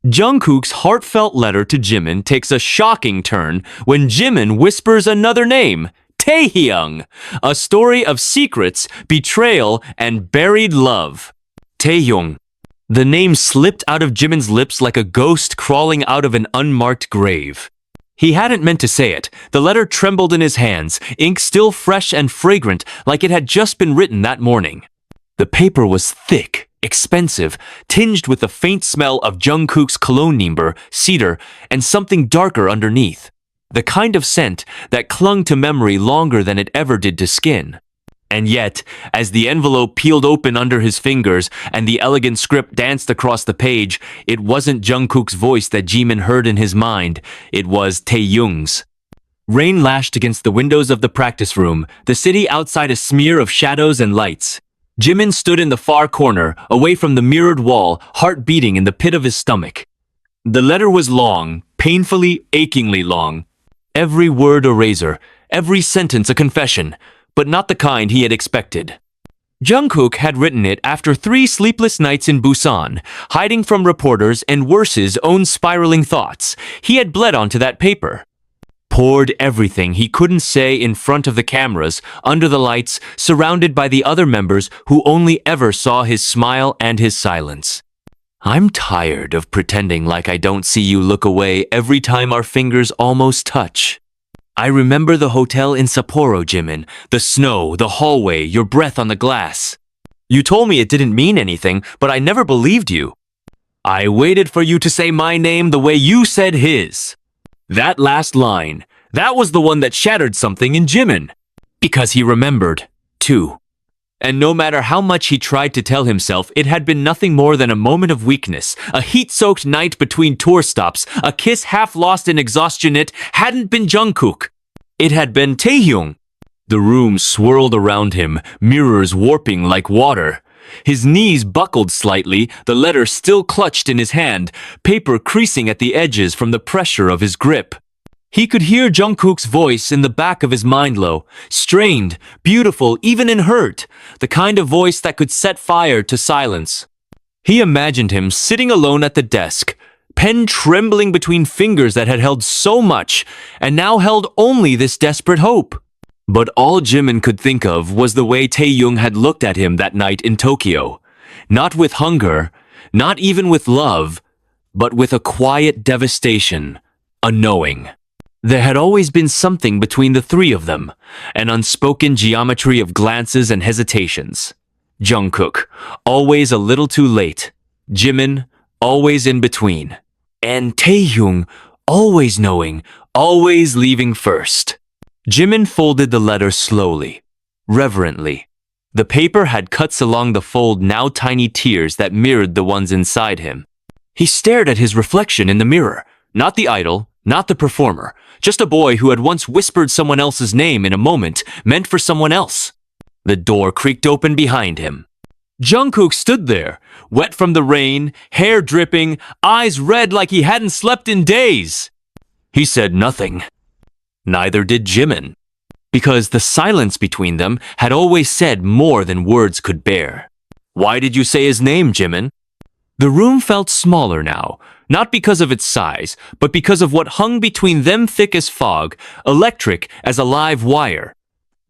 Jungkook's heartfelt letter to Jimin takes a shocking turn when Jimin whispers another name, Taehyung, a story of secrets, betrayal, and buried love. Taehyung. The name slipped out of Jimin's lips like a ghost crawling out of an unmarked grave. He hadn't meant to say it. The letter trembled in his hands, ink still fresh and fragrant like it had just been written that morning. The paper was thick, expensive, tinged with the faint smell of Jungkook's cologne nimber, cedar, and something darker underneath. The kind of scent that clung to memory longer than it ever did to skin. And yet, as the envelope peeled open under his fingers and the elegant script danced across the page, it wasn't Jungkook's voice that Jimin heard in his mind, it was Taehyung's. Rain lashed against the windows of the practice room, the city outside a smear of shadows and lights. Jimin stood in the far corner, away from the mirrored wall, heart beating in the pit of his stomach. The letter was long, painfully, achingly long. Every word a razor, every sentence a confession, but not the kind he had expected. Jungkook had written it after 3 sleepless nights in Busan, hiding from reporters and worse's own spiraling thoughts. He had bled onto that paper. Poured everything he couldn't say in front of the cameras, under the lights, surrounded by the other members who only ever saw his smile and his silence. I'm tired of pretending like I don't see you look away every time our fingers almost touch. I remember the hotel in Sapporo, Jimin, the snow, the hallway, your breath on the glass. You told me it didn't mean anything, but I never believed you. I waited for you to say my name the way you said his. That last line, that was the one that shattered something in Jimin. Because he remembered, too. And no matter how much he tried to tell himself, it had been nothing more than a moment of weakness, a heat-soaked night between tour stops, a kiss half lost in exhaustion. It hadn't been Jungkook. It had been Taehyung. The room swirled around him, mirrors warping like water. His knees buckled slightly, the letter still clutched in his hand, paper creasing at the edges from the pressure of his grip. He could hear Jungkook's voice in the back of his mind low, strained, beautiful, even in hurt, the kind of voice that could set fire to silence. He imagined him sitting alone at the desk, pen trembling between fingers that had held so much, and now held only this desperate hope. But all Jimin could think of was the way Taehyung had looked at him that night in Tokyo. Not with hunger, not even with love, but with a quiet devastation, a knowing. There had always been something between the 3 of them, an unspoken geometry of glances and hesitations. Jungkook, always a little too late. Jimin, always in between. And Taehyung, always knowing, always leaving first. Jimin folded the letter slowly, reverently. The paper had cuts along the fold, now tiny tears that mirrored the ones inside him. He stared at his reflection in the mirror, not the idol, not the performer, just a boy who had once whispered someone else's name in a moment meant for someone else. The door creaked open behind him. Jungkook stood there, wet from the rain, hair dripping, eyes red like he hadn't slept in days. He said nothing. Neither did Jimin, because the silence between them had always said more than words could bear. Why did you say his name, Jimin? The room felt smaller now, not because of its size, but because of what hung between them, thick as fog, electric as a live wire.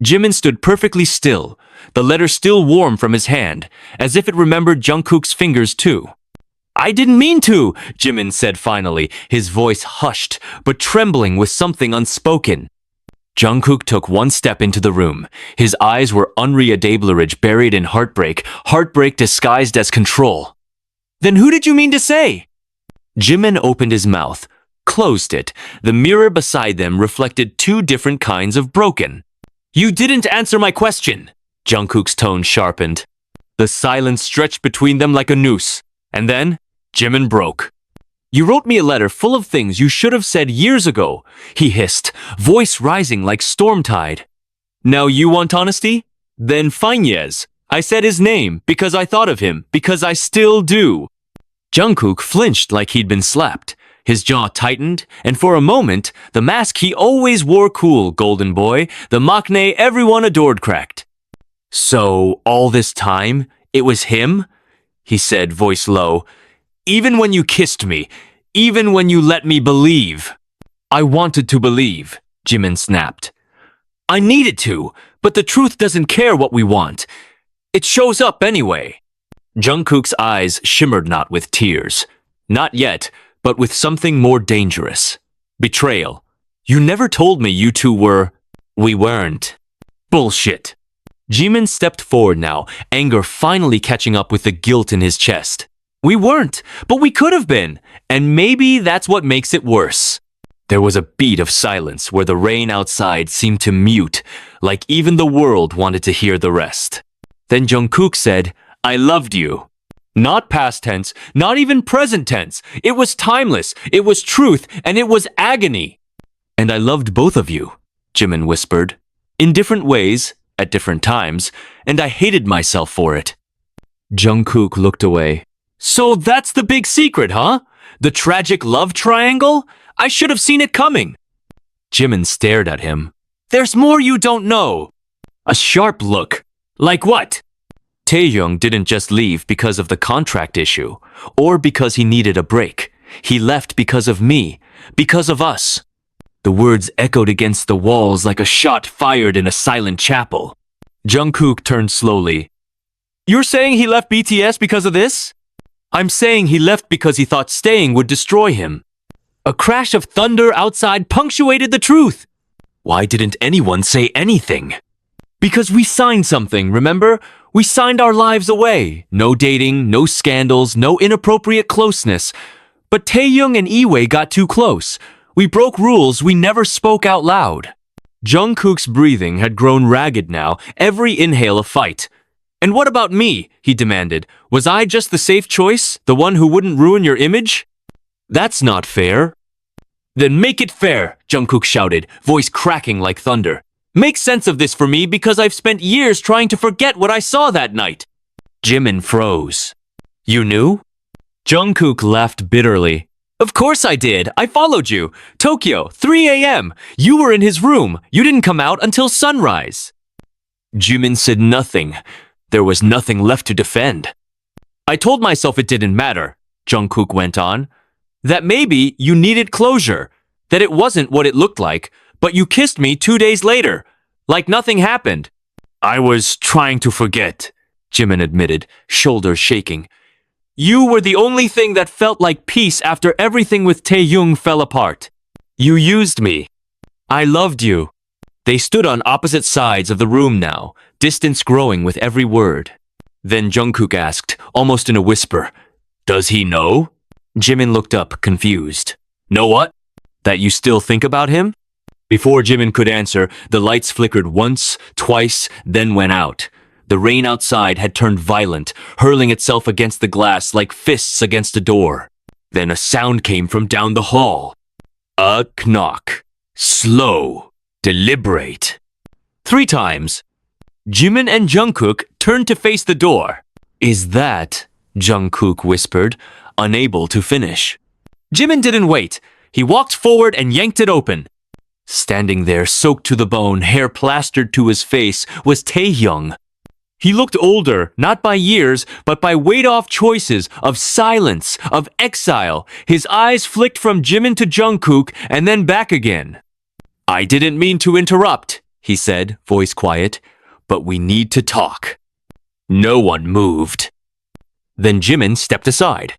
Jimin stood perfectly still, the letter still warm from his hand, as if it remembered Jungkook's fingers too. I didn't mean to, Jimin said finally, his voice hushed, but trembling with something unspoken. Jungkook took one step into the room. His eyes were unreadablerage buried in heartbreak, heartbreak disguised as control. Then who did you mean to say? Jimin opened his mouth, closed it. The mirror beside them reflected 2 different kinds of broken. You didn't answer my question, Jungkook's tone sharpened. The silence stretched between them like a noose, and then Jimin broke. You wrote me a letter full of things you should have said years ago, he hissed, voice rising like storm tide. Now you want honesty? Then fine, yes. I said his name because I thought of him, because I still do. Jungkook flinched like he'd been slapped. His jaw tightened, and for a moment, the mask he always wore cool, golden boy, the maknae everyone adored cracked. So, all this time, it was him? He said, voice low. Even when you kissed me, even when you let me believe. I wanted to believe, Jimin snapped. I needed to, but the truth doesn't care what we want. It shows up anyway. Jungkook's eyes shimmered not with tears. Not yet, but with something more dangerous. Betrayal. You never told me you two were... We weren't. Bullshit. Jimin stepped forward now, anger finally catching up with the guilt in his chest. We weren't, but we could have been, and maybe that's what makes it worse. There was a beat of silence where the rain outside seemed to mute, like even the world wanted to hear the rest. Then Jungkook said, I loved you. Not past tense, not even present tense. It was timeless, it was truth, and it was agony. And I loved both of you, Jimin whispered. In different ways, at different times, and I hated myself for it. Jungkook looked away. So that's the big secret, huh? The tragic love triangle? I should have seen it coming. Jimin stared at him. There's more you don't know. A sharp look. Like what? Taehyung didn't just leave because of the contract issue, or because he needed a break. He left because of me, because of us. The words echoed against the walls like a shot fired in a silent chapel. Jungkook turned slowly. You're saying he left BTS because of this? I'm saying he left because he thought staying would destroy him. A crash of thunder outside punctuated the truth. Why didn't anyone say anything? Because we signed something, remember? We signed our lives away. No dating, no scandals, no inappropriate closeness. But Taehyung and Iway got too close. We broke rules we never spoke out loud. Jungkook's breathing had grown ragged now, every inhale a fight. And what about me? He demanded. Was I just the safe choice? The one who wouldn't ruin your image? That's not fair. Then make it fair, Jungkook shouted, voice cracking like thunder. Make sense of this for me because I've spent years trying to forget what I saw that night. Jimin froze. You knew? Jungkook laughed bitterly. Of course I did. I followed you. Tokyo, 3 a.m. You were in his room. You didn't come out until sunrise. Jimin said nothing. There was nothing left to defend. I told myself it didn't matter, Jungkook went on. That maybe you needed closure. That it wasn't what it looked like, but you kissed me 2 days later. Like nothing happened. I was trying to forget, Jimin admitted, shoulders shaking. You were the only thing that felt like peace after everything with Taehyung fell apart. You used me. I loved you. They stood on opposite sides of the room now, distance growing with every word. Then Jungkook asked, almost in a whisper, Does he know? Jimin looked up, confused. Know what? That you still think about him? Before Jimin could answer, the lights flickered once, twice, then went out. The rain outside had turned violent, hurling itself against the glass like fists against a door. Then a sound came from down the hall. A knock. Slow. Deliberate. 3 times. Jimin and Jungkook turned to face the door. Is that? Jungkook whispered, unable to finish. Jimin didn't wait. He walked forward and yanked it open. Standing there, soaked to the bone, hair plastered to his face, was Taehyung. He looked older, not by years, but by weight-off choices, of silence, of exile. His eyes flicked from Jimin to Jungkook and then back again. I didn't mean to interrupt, he said, voice quiet, but we need to talk. No one moved. Then Jimin stepped aside.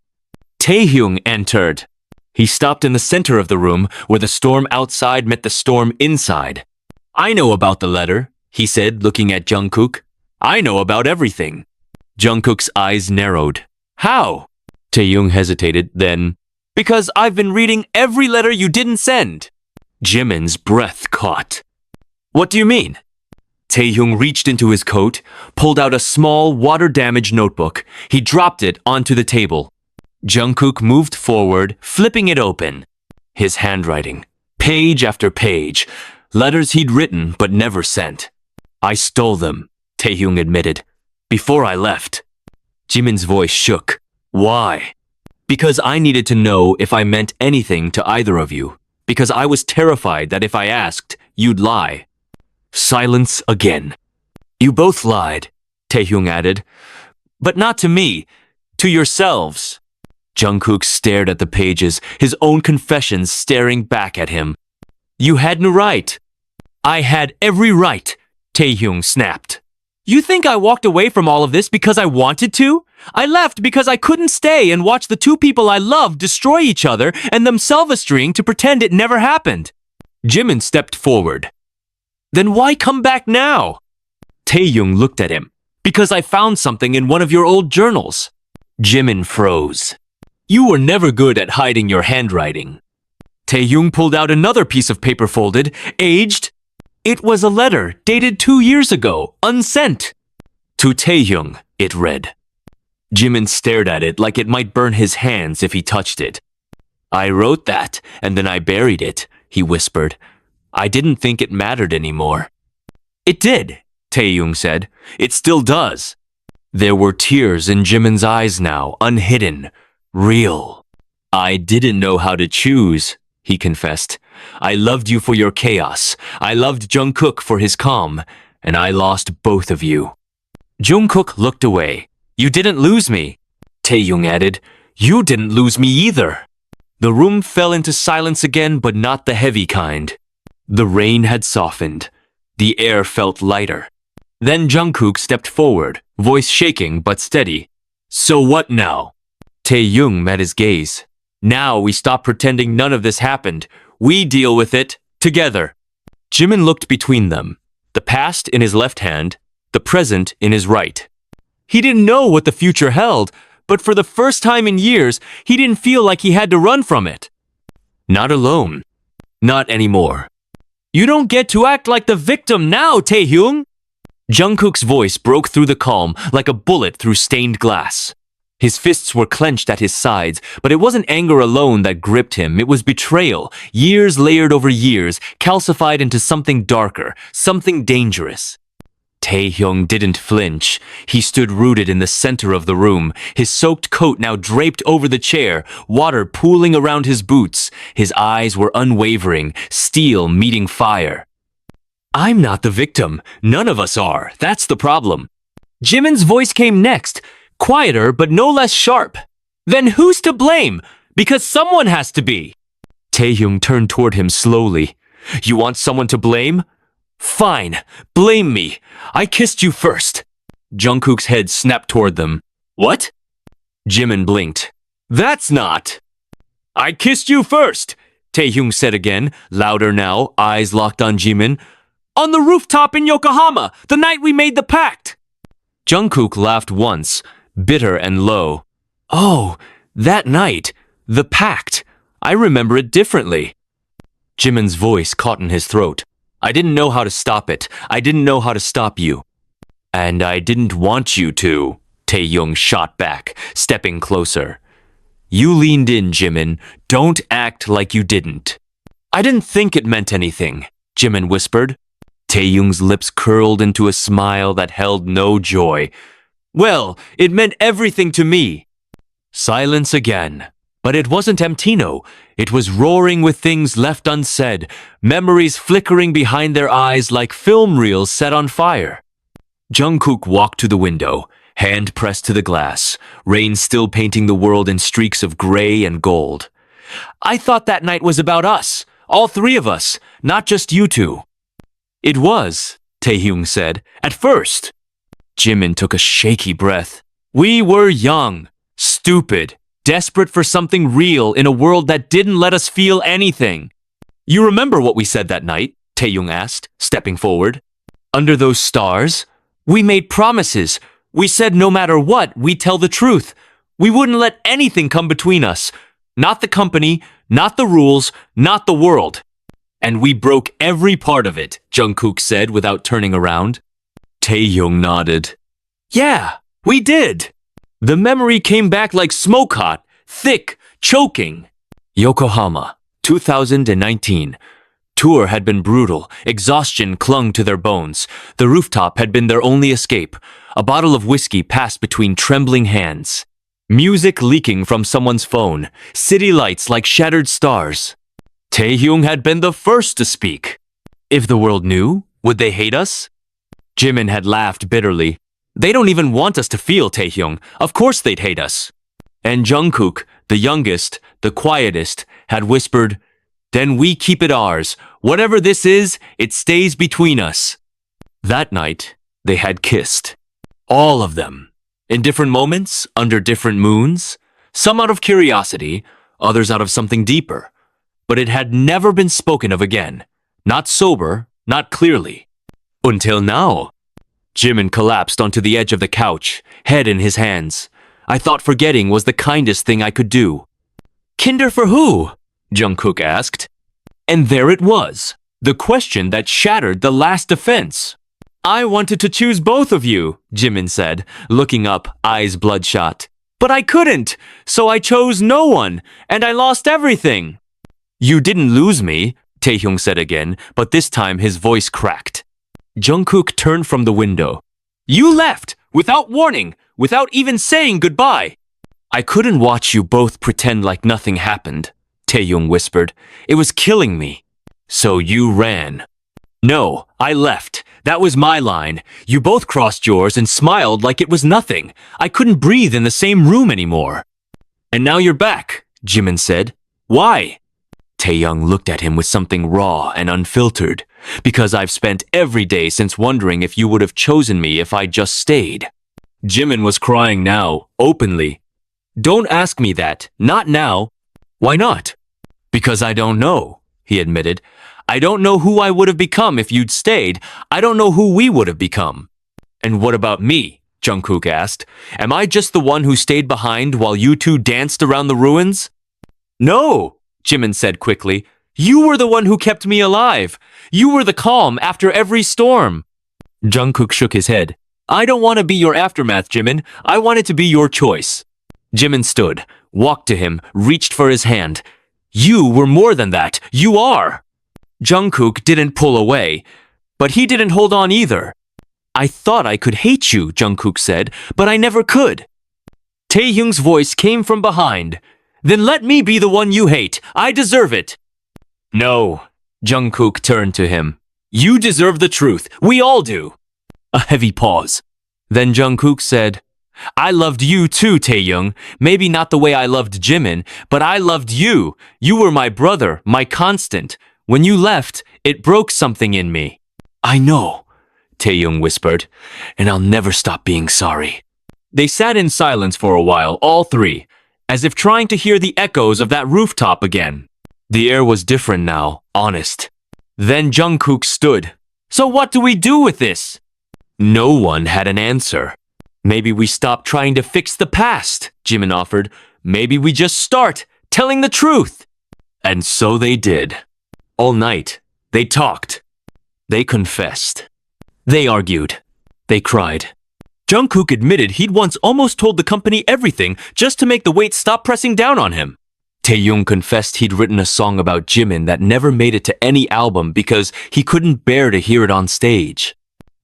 Taehyung entered. He stopped in the center of the room where the storm outside met the storm inside. I know about the letter, he said, looking at Jungkook. I know about everything. Jungkook's eyes narrowed. How? Taehyung hesitated, then, because I've been reading every letter you didn't send. Jimin's breath caught. What do you mean? Taehyung reached into his coat, pulled out a small, water-damaged notebook. He dropped it onto the table. Jungkook moved forward, flipping it open. His handwriting. Page after page. Letters he'd written but never sent. I stole them, Taehyung admitted. Before I left. Jimin's voice shook. Why? Because I needed to know if I meant anything to either of you. Because I was terrified that if I asked, you'd lie. Silence again. You both lied, Taehyung added. But not to me. To yourselves. Jungkook stared at the pages, his own confessions staring back at him. You had no right. I had every right, Taehyung snapped. You think I walked away from all of this because I wanted to? I left because I couldn't stay and watch the two people I loved destroy each other and themselves to pretend it never happened. Jimin stepped forward. Then why come back now? Taehyung looked at him. Because I found something in one of your old journals. Jimin froze. You were never good at hiding your handwriting. Taehyung pulled out another piece of paper folded, aged. It was a letter dated 2 years ago, unsent. To Taehyung, it read. Jimin stared at it like it might burn his hands if he touched it. I wrote that, and then I buried it, he whispered. I didn't think it mattered anymore. It did, Taehyung said. It still does. There were tears in Jimin's eyes now, unhidden, real. I didn't know how to choose, he confessed. I loved you for your chaos. I loved Jungkook for his calm, and I lost both of you. Jungkook looked away. You didn't lose me, Taehyung added. You didn't lose me either. The room fell into silence again, but not the heavy kind. The rain had softened. The air felt lighter. Then Jungkook stepped forward, voice shaking but steady. So what now? Taehyung met his gaze. Now we stop pretending none of this happened. We deal with it together. Jimin looked between them, the past in his left hand, the present in his right. He didn't know what the future held, but for the first time in years, he didn't feel like he had to run from it. Not alone. Not anymore. You don't get to act like the victim now, Taehyung! Jungkook's voice broke through the calm like a bullet through stained glass. His fists were clenched at his sides, but it wasn't anger alone that gripped him. It was betrayal, years layered over years, calcified into something darker, something dangerous. Taehyung didn't flinch. He stood rooted in the center of the room, his soaked coat now draped over the chair, water pooling around his boots. His eyes were unwavering, steel meeting fire. I'm not the victim. None of us are. That's the problem. Jimin's voice came next, quieter but no less sharp. Then who's to blame? Because someone has to be. Taehyung turned toward him slowly. You want someone to blame? Fine, blame me. I kissed you first. Jungkook's head snapped toward them. What? Jimin blinked. That's not. I kissed you first, Taehyung said again, louder now, eyes locked on Jimin. On the rooftop in Yokohama, the night we made the pact. Jungkook laughed once, bitter and low. Oh, that night, the pact. I remember it differently. Jimin's voice caught in his throat. I didn't know how to stop it. I didn't know how to stop you. And I didn't want you to, Taehyung shot back, stepping closer. You leaned in, Jimin. Don't act like you didn't. I didn't think it meant anything, Jimin whispered. Taehyung's lips curled into a smile that held no joy. Well, it meant everything to me. Silence again. But it wasn't emptino. It was roaring with things left unsaid, memories flickering behind their eyes like film reels set on fire. Jungkook walked to the window, hand pressed to the glass, rain still painting the world in streaks of gray and gold. I thought that night was about us, all three of us, not just you two. It was, Taehyung said, at first. Jimin took a shaky breath. We were young, stupid, desperate for something real in a world that didn't let us feel anything. You remember what we said that night? Taehyung asked, stepping forward. Under those stars? We made promises. We said no matter what, we'd tell the truth. We wouldn't let anything come between us. Not the company, not the rules, not the world. And we broke every part of it, Jungkook said without turning around. Taehyung nodded. Yeah, we did. The memory came back like smoke hot, thick, choking. Yokohama, 2019. Tour had been brutal. Exhaustion clung to their bones. The rooftop had been their only escape. A bottle of whiskey passed between trembling hands. Music leaking from someone's phone. City lights like shattered stars. Taehyung had been the first to speak. If the world knew, would they hate us? Jimin had laughed bitterly. They don't even want us to feel, Taehyung. Of course they'd hate us. And Jungkook, the youngest, the quietest, had whispered, "Then we keep it ours. Whatever this is, it stays between us." That night, they had kissed. All of them. In different moments, under different moons. Some out of curiosity, others out of something deeper. But it had never been spoken of again. Not sober, not clearly. Until now. Jimin collapsed onto the edge of the couch, head in his hands. I thought forgetting was the kindest thing I could do. "Kinder for who?" Jungkook asked. And there it was, the question that shattered the last defense. "I wanted to choose both of you," Jimin said, looking up, eyes bloodshot. "But I couldn't, so I chose no one, and I lost everything." "You didn't lose me," Taehyung said again, but this time his voice cracked. Jungkook turned from the window. "You left, without warning, without even saying goodbye." "I couldn't watch you both pretend like nothing happened," Taehyung whispered. "It was killing me." "So you ran." "No, I left. That was my line. You both crossed yours and smiled like it was nothing. I couldn't breathe in the same room anymore." "And now you're back," Jimin said. "Why?" Taehyung looked at him with something raw and unfiltered. "Because I've spent every day since wondering if you would have chosen me if I just stayed." Jimin was crying now, openly. "Don't ask me that. Not now." "Why not?" "Because I don't know," he admitted. "I don't know who I would have become if you'd stayed. I don't know who we would have become." "And what about me?" Jungkook asked. "Am I just the one who stayed behind while you two danced around the ruins?" "No," Jimin said quickly. "You were the one who kept me alive. You were the calm after every storm." Jungkook shook his head. "I don't want to be your aftermath, Jimin. I want it to be your choice." Jimin stood, walked to him, reached for his hand. "You were more than that. You are." Jungkook didn't pull away, but he didn't hold on either. "I thought I could hate you," Jungkook said, "but I never could." Taehyung's voice came from behind. "Then let me be the one you hate. I deserve it." "No," Jungkook turned to him. "You deserve the truth. We all do." A heavy pause. Then Jungkook said, "I loved you too, Taehyung. Maybe not the way I loved Jimin, but I loved you. You were my brother, my constant. When you left, it broke something in me." "I know," Taehyung whispered, "and I'll never stop being sorry." They sat in silence for a while, all three, as if trying to hear the echoes of that rooftop again. The air was different now, honest. Then Jungkook stood. "So what do we do with this?" No one had an answer. "Maybe we stop trying to fix the past," Jimin offered. "Maybe we just start telling the truth." And so they did. All night, they talked. They confessed. They argued. They cried. Jungkook admitted he'd once almost told the company everything just to make the weight stop pressing down on him. Taehyung confessed he'd written a song about Jimin that never made it to any album because he couldn't bear to hear it on stage.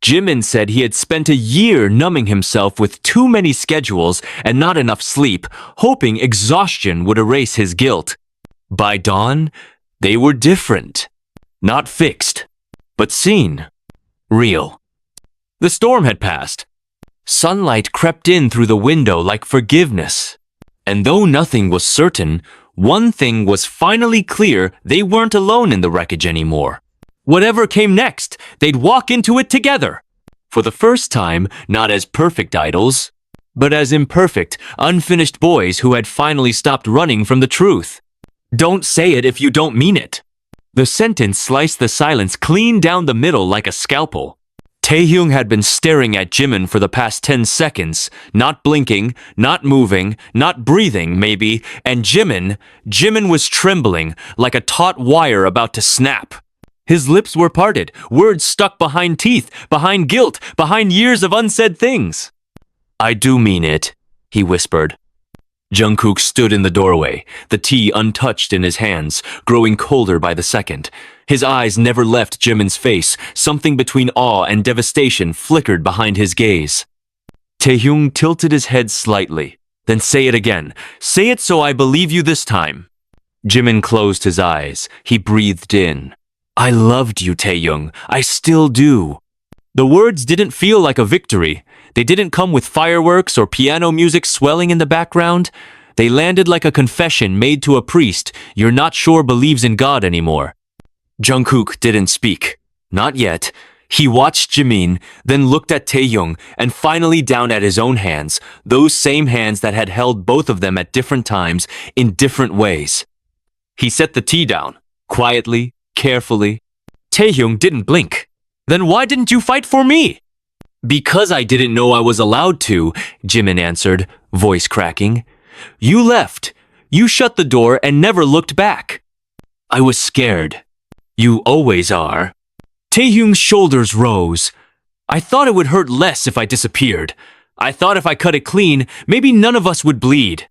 Jimin said he had spent a year numbing himself with too many schedules and not enough sleep, hoping exhaustion would erase his guilt. By dawn, they were different. Not fixed, but seen. Real. The storm had passed. Sunlight crept in through the window like forgiveness. And though nothing was certain, one thing was finally clear: they weren't alone in the wreckage anymore. Whatever came next, they'd walk into it together. For the first time, not as perfect idols, but as imperfect, unfinished boys who had finally stopped running from the truth. "Don't say it if you don't mean it." The sentence sliced the silence clean down the middle like a scalpel. Taehyung had been staring at Jimin for the past 10 seconds, not blinking, not moving, not breathing, maybe, and Jimin was trembling like a taut wire about to snap. His lips were parted, words stuck behind teeth, behind guilt, behind years of unsaid things. "I do mean it," he whispered. Jungkook stood in the doorway, the tea untouched in his hands, growing colder by the second. His eyes never left Jimin's face. Something between awe and devastation flickered behind his gaze. Taehyung tilted his head slightly. "Then say it again. Say it so I believe you this time." Jimin closed his eyes. He breathed in. "I loved you, Taehyung. I still do." The words didn't feel like a victory. They didn't come with fireworks or piano music swelling in the background. They landed like a confession made to a priest you're not sure believes in God anymore. Jungkook didn't speak. Not yet. He watched Jimin, then looked at Taehyung, and finally down at his own hands, those same hands that had held both of them at different times, in different ways. He set the tea down, quietly, carefully. Taehyung didn't blink. Then why didn't you fight for me? Because I didn't know I was allowed to, Jimin answered, voice cracking. You left. You shut the door and never looked back. I was scared. You always are. Taehyung's shoulders rose. I thought it would hurt less if I disappeared. I thought if I cut it clean, maybe none of us would bleed.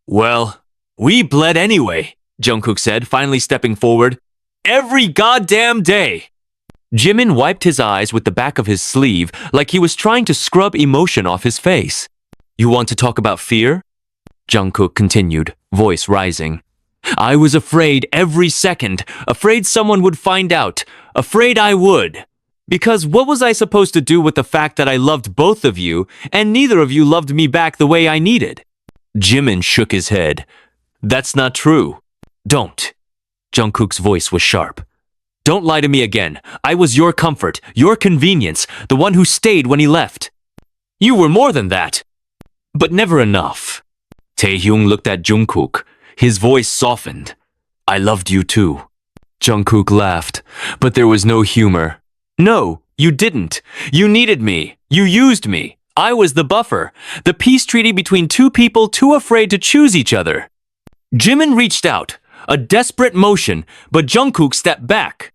Well, we bled anyway, Jungkook said, finally stepping forward. Every goddamn day. Jimin wiped his eyes with the back of his sleeve like he was trying to scrub emotion off his face. You want to talk about fear? Jungkook continued, voice rising. I was afraid every second, afraid someone would find out, afraid I would. Because what was I supposed to do with the fact that I loved both of you and neither of you loved me back the way I needed? Jimin shook his head. That's not true. Don't. Jungkook's voice was sharp. Don't lie to me again. I was your comfort, your convenience, the one who stayed when he left. You were more than that. But never enough. Taehyung looked at Jungkook. His voice softened. I loved you too. Jungkook laughed, but there was no humor. No, you didn't. You needed me. You used me. I was the buffer, the peace treaty between two people too afraid to choose each other. Jimin reached out, a desperate motion, but Jungkook stepped back.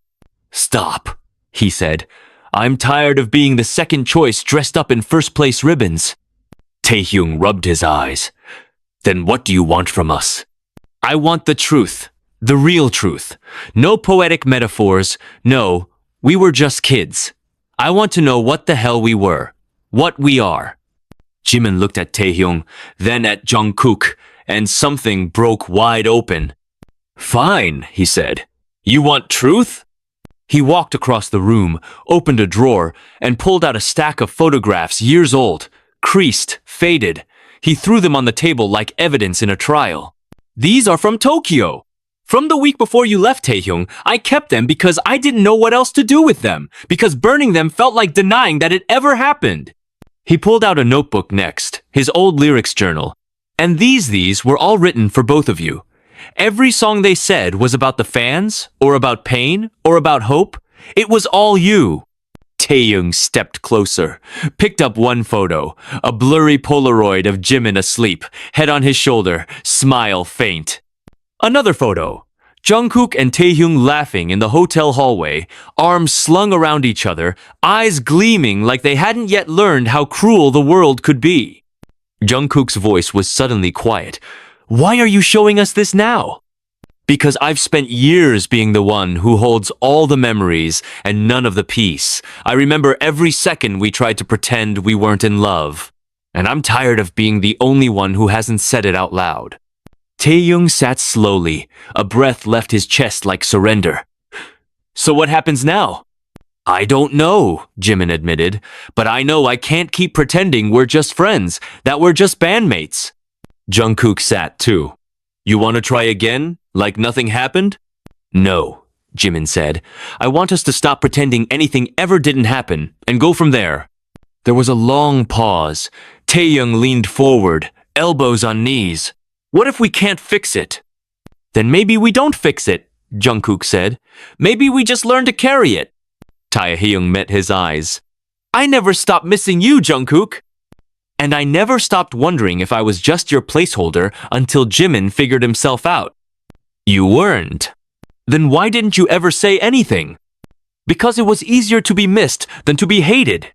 Stop, he said. I'm tired of being the second choice dressed up in first place ribbons. Taehyung rubbed his eyes. Then what do you want from us? I want the truth, the real truth. No poetic metaphors, no, we were just kids. I want to know what the hell we were, what we are. Jimin looked at Taehyung, then at Jungkook, and something broke wide open. Fine, he said. You want truth? He walked across the room, opened a drawer, and pulled out a stack of photographs years old, creased, faded. He threw them on the table like evidence in a trial. These are from Tokyo. From the week before you left, Taehyung, I kept them because I didn't know what else to do with them, because burning them felt like denying that it ever happened. He pulled out a notebook next, his old lyrics journal. And these were all written for both of you. Every song they said was about the fans, or about pain, or about hope. It was all you. Taehyung stepped closer, picked up one photo, a blurry Polaroid of Jimin asleep, head on his shoulder, smile faint. Another photo, Jungkook and Taehyung laughing in the hotel hallway, arms slung around each other, eyes gleaming like they hadn't yet learned how cruel the world could be. Jungkook's voice was suddenly quiet. Why are you showing us this now? Because I've spent years being the one who holds all the memories and none of the peace. I remember every second we tried to pretend we weren't in love. And I'm tired of being the only one who hasn't said it out loud. Taehyung sat slowly. A breath left his chest like surrender. So what happens now? I don't know, Jimin admitted. But I know I can't keep pretending we're just friends, that we're just bandmates. Jungkook sat too. You want to try again? Like nothing happened? No, Jimin said. I want us to stop pretending anything ever didn't happen and go from there. There was a long pause. Taehyung leaned forward, elbows on knees. What if we can't fix it? Then maybe we don't fix it, Jungkook said. Maybe we just learn to carry it. Taehyung met his eyes. I never stopped missing you, Jungkook. And I never stopped wondering if I was just your placeholder until Jimin figured himself out. You weren't. Then why didn't you ever say anything? Because it was easier to be missed than to be hated.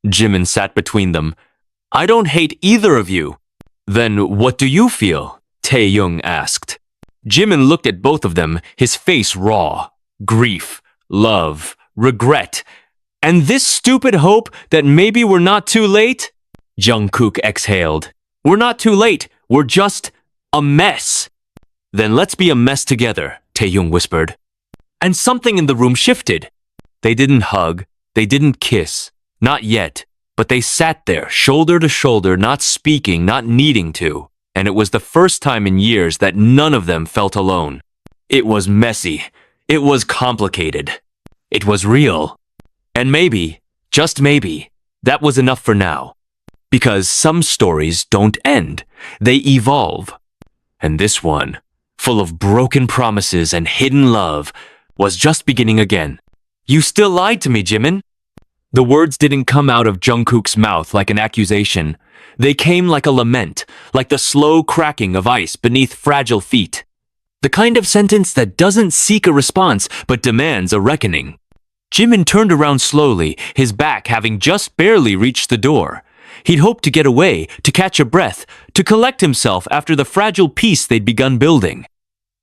Jimin sat between them. I don't hate either of you. Then what do you feel? Taehyung asked. Jimin looked at both of them, his face raw. Grief, love, regret. And this stupid hope that maybe we're not too late? Jungkook exhaled. We're not too late. We're just a mess. Then let's be a mess together, Taehyung whispered. And something in the room shifted. They didn't hug. They didn't kiss. Not yet. But they sat there, shoulder to shoulder, not speaking, not needing to. And it was the first time in years that none of them felt alone. It was messy. It was complicated. It was real. And maybe, just maybe, that was enough for now. Because some stories don't end. They evolve. And this one, full of broken promises and hidden love, was just beginning again. You still lied to me, Jimin. The words didn't come out of Jungkook's mouth like an accusation. They came like a lament, like the slow cracking of ice beneath fragile feet. The kind of sentence that doesn't seek a response but demands a reckoning. Jimin turned around slowly, his back having just barely reached the door. He'd hoped to get away, to catch a breath, to collect himself after the fragile peace they'd begun building.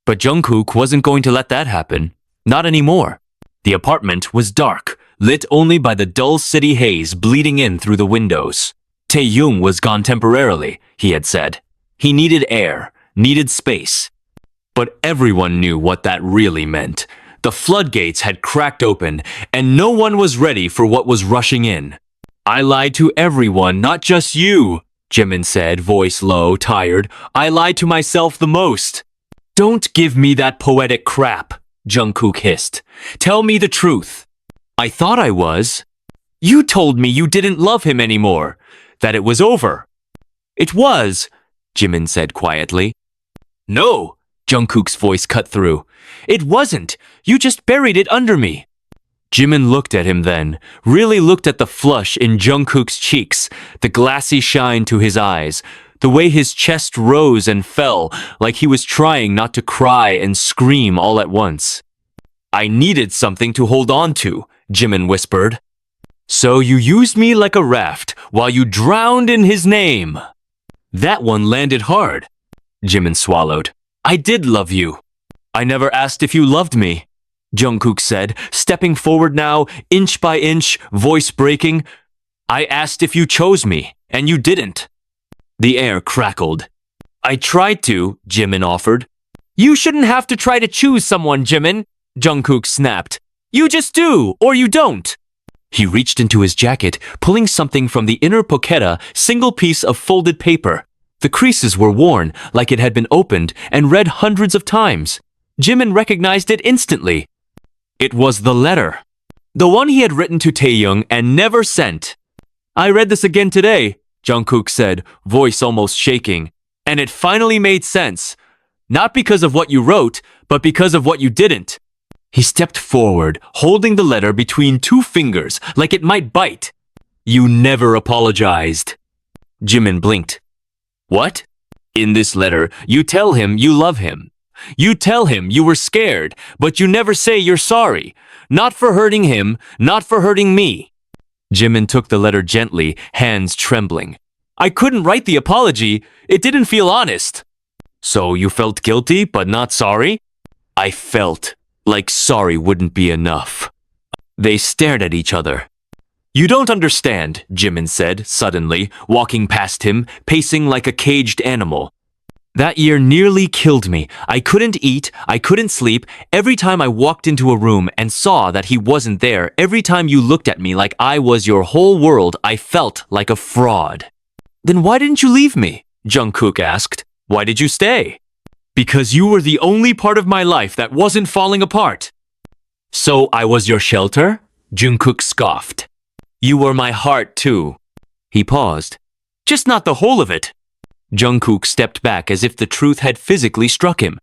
But Jungkook wasn't going to let that happen. Not anymore. The apartment was dark, lit only by the dull city haze bleeding in through the windows. Taehyung was gone temporarily, he had said. He needed air, needed space. But everyone knew what that really meant. The floodgates had cracked open, and no one was ready for what was rushing in. I lied to everyone, not just you, Jimin said, voice low, tired. I lied to myself the most. Don't give me that poetic crap, Jungkook hissed. Tell me the truth. I thought I was. You told me you didn't love him anymore, that it was over. It was, Jimin said quietly. No, Jungkook's voice cut through. It wasn't. You just buried it under me. Jimin looked at him then, really looked at the flush in Jungkook's cheeks, the glassy shine to his eyes, the way his chest rose and fell like he was trying not to cry and scream all at once. I needed something to hold on to, Jimin whispered. So you used me like a raft while you drowned in his name. That one landed hard, Jimin swallowed. I did love you. I never asked if you loved me, Jungkook said, stepping forward now, inch by inch, voice breaking. I asked if you chose me, and you didn't. The air crackled. I tried to, Jimin offered. You shouldn't have to try to choose someone, Jimin, Jungkook snapped. You just do, or you don't. He reached into his jacket, pulling something from the inner pochetta, single piece of folded paper. The creases were worn, like it had been opened and read hundreds of times. Jimin recognized it instantly. It was the letter. The one he had written to Taehyung and never sent. I read this again today, Jungkook said, voice almost shaking. And it finally made sense. Not because of what you wrote, but because of what you didn't. He stepped forward, holding the letter between two fingers, like it might bite. You never apologized. Jimin blinked. What? In this letter, you tell him you love him. You tell him you were scared, but you never say you're sorry. Not for hurting him, not for hurting me. Jimin took the letter gently, hands trembling. I couldn't write the apology. It didn't feel honest. So you felt guilty, but not sorry? I felt like sorry wouldn't be enough. They stared at each other. You don't understand, Jimin said, suddenly, walking past him, pacing like a caged animal. That year nearly killed me. I couldn't eat, I couldn't sleep. Every time I walked into a room and saw that he wasn't there, every time you looked at me like I was your whole world, I felt like a fraud. Then why didn't you leave me? Jungkook asked. Why did you stay? Because you were the only part of my life that wasn't falling apart. So I was your shelter? Jungkook scoffed. You were my heart too. He paused. Just not the whole of it. Jungkook stepped back as if the truth had physically struck him.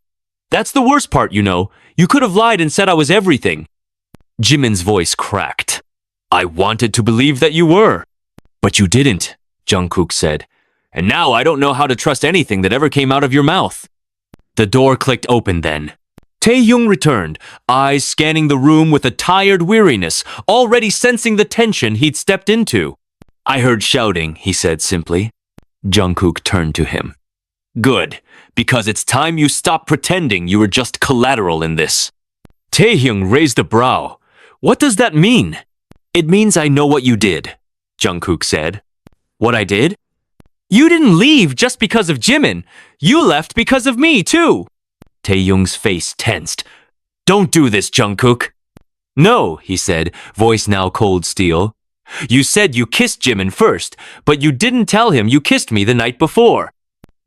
That's the worst part, you know. You could have lied and said I was everything. Jimin's voice cracked. I wanted to believe that you were. But you didn't, Jungkook said. And now I don't know how to trust anything that ever came out of your mouth. The door clicked open then. Taehyung returned, eyes scanning the room with a tired weariness, already sensing the tension he'd stepped into. I heard shouting, he said simply. Jungkook turned to him. Good, because it's time you stop pretending you were just collateral in this. Taehyung raised a brow. What does that mean? It means I know what you did, Jungkook said. What I did? You didn't leave just because of Jimin. You left because of me, too. Taehyung's face tensed. Don't do this, Jungkook. No, he said, voice now cold steel. You said you kissed Jimin first, but you didn't tell him you kissed me the night before.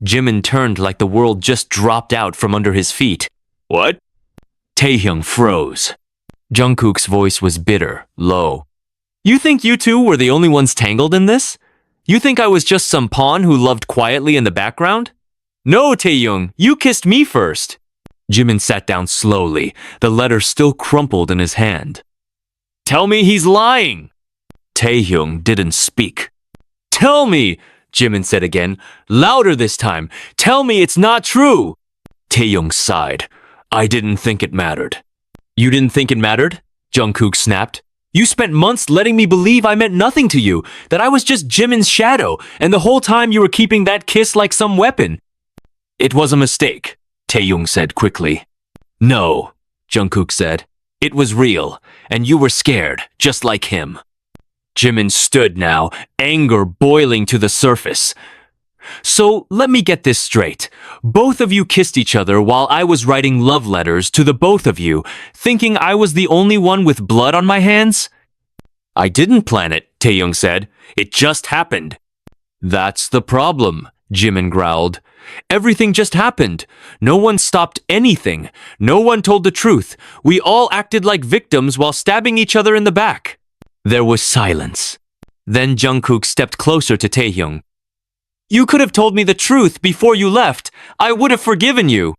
Jimin turned like the world just dropped out from under his feet. What? Taehyung froze. Jungkook's voice was bitter, low. You think you two were the only ones tangled in this? You think I was just some pawn who loved quietly in the background? No, Taehyung, you kissed me first. Jimin sat down slowly, the letter still crumpled in his hand. Tell me he's lying. Taehyung didn't speak. Tell me, Jimin said again, louder this time. Tell me it's not true. Taehyung sighed. I didn't think it mattered. You didn't think it mattered? Jungkook snapped. You spent months letting me believe I meant nothing to you, that I was just Jimin's shadow, and the whole time you were keeping that kiss like some weapon. It was a mistake, Taehyung said quickly. No, Jungkook said. It was real, and you were scared, just like him. Jimin stood now, anger boiling to the surface. So let me get this straight. Both of you kissed each other while I was writing love letters to the both of you, thinking I was the only one with blood on my hands? I didn't plan it, Taehyung said. It just happened. That's the problem, Jimin growled. Everything just happened. No one stopped anything. No one told the truth. We all acted like victims while stabbing each other in the back. There was silence. Then Jungkook stepped closer to Taehyung. You could have told me the truth before you left. I would have forgiven you.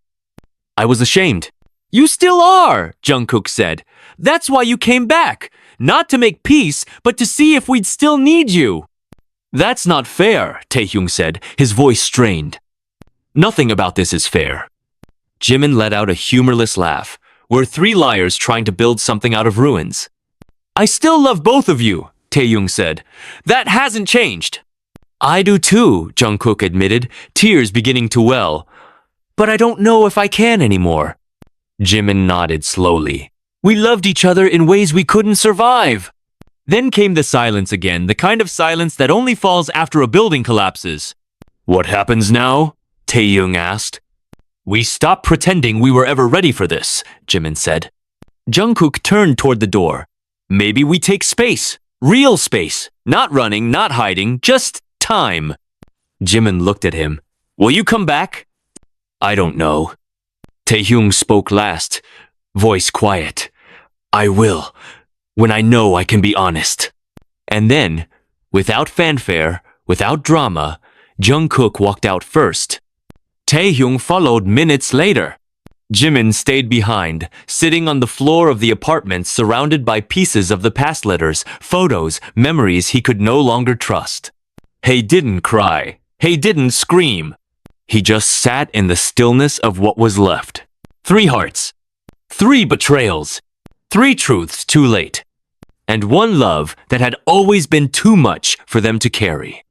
I was ashamed. You still are, Jungkook said. That's why you came back. Not to make peace, but to see if we'd still need you. That's not fair, Taehyung said, his voice strained. Nothing about this is fair. Jimin let out a humorless laugh. We're three liars trying to build something out of ruins. I still love both of you, Taehyung said. That hasn't changed. I do too, Jungkook admitted, tears beginning to well. But I don't know if I can anymore. Jimin nodded slowly. We loved each other in ways we couldn't survive. Then came the silence again, the kind of silence that only falls after a building collapses. What happens now? Taehyung asked. We stopped pretending we were ever ready for this, Jimin said. Jungkook turned toward the door. Maybe we take space. Real space. Not running, not hiding, just time. Jimin looked at him. Will you come back? I don't know. Taehyung spoke last, voice quiet. I will, when I know I can be honest. And then, without fanfare, without drama, Jungkook walked out first. Taehyung followed minutes later. Jimin stayed behind, sitting on the floor of the apartment surrounded by pieces of the past letters, photos, memories he could no longer trust. He didn't cry. He didn't scream. He just sat in the stillness of what was left. 3 hearts. 3 betrayals. 3 truths too late. And 1 love that had always been too much for them to carry.